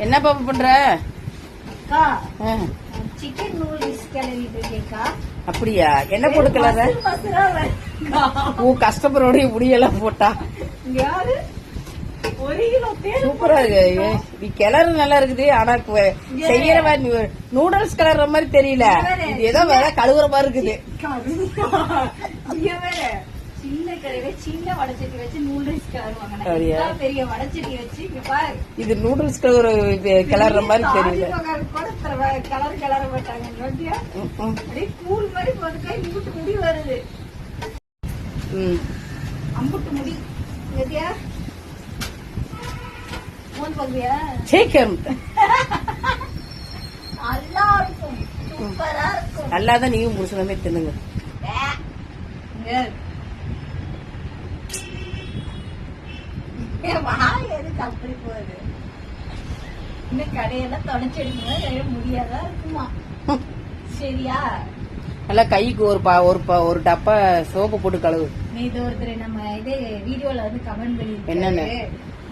என்ன பாப்பா பண்ற? சிக்கன் நூடுல்ஸ் கிளறிட்டு இருக்கேக்கா. அப்படியா? என்ன போட்டு கிளற? கஸ்டமரோட இப்படியெல்லாம் போட்டா சூப்பரா இருக்கு. நீ கிளறு நல்லா இருக்குது. ஆனா செய்யற மாதிரி நூடுல்ஸ் கிளற மாதிரி தெரியல. இது ஏதோ வேற கழுவுற மாதிரி இருக்குது. சின்ன கடையில சின்ன வடச்சட்டி வச்சு நூடுல்ஸ் கிளறுவாங்க. பெரிய வடச்சட்டி வச்சு இது நூடுல்ஸ் கிளற மாதிரி தெரியல. கலர் கிளற மாட்டாங்க. அப்படியே கூழ் மாதிரி போட்டுக்கா இம்புட்டு முடி வருது. அம்புட்டு முடி கத்தியா போன் பாக்குறியா? நல்லா இருக்கும், சூப்பரா இருக்கும். நல்லாதான் நீயும் புருஷனமே தின்னுங்க. எதுக்கு அப்படி போகுது? இந்த கடையெல்லாம் தொடச்சு எடுக்கணும் முடியாதா இருக்குமா? சரியா? நல்லா கைக்கு ஒரு டப்பா சோப்பு போட்டு கழுவு. இது ஒருத்தர் நம்ம இது வீடியோல வந்து கமெண்ட் பண்ணி என்னன்னு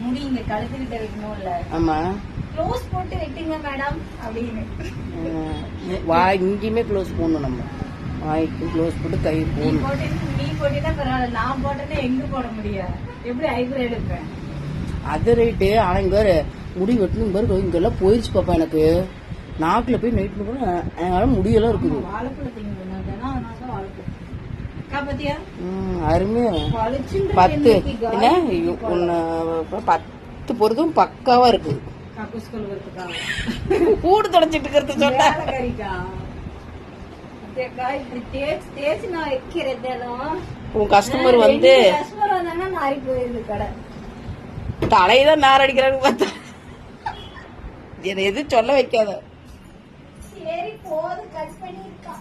முடி இங்க கழுத்துக்கிட்ட வைக்கணும்ல. ஆமா, க்ளோஸ் போட்டு வெட்டுங்க மேடம் அப்படின்னு. வாய் இங்கேயுமே க்ளோஸ் போடணும். நம்ம வாய்க்கு க்ளோஸ் போட்டு கை போடணும். நீ போட்டீங்கன்னா பரவாயில்ல, நான் போட்டேன்னா எங்க போட முடியாது? எப்படி ஐப்ரோ எடுப்பேன்? அது ரைட்டு. ஆனா இங்க முடி வெட்டணும் பாரு, இங்க எல்லாம் போயிருச்சு பாப்பா. எனக்கு நாக்குல போய் நைட் என்னால முடியெல்லாம் இருக்குது. அருமையா 10 என்ன 10 பொருதும் பக்காவா இருக்கு. கூடு தொடச்சிட்டு இருக்கிறது சொன்னா உன் கஸ்டமர் வந்து தலையதான் நார் அடிக்கிறாங்க பார்த்தா எது சொல்ல வைக்காத. சரி போது, கட் பண்ணிருக்கா.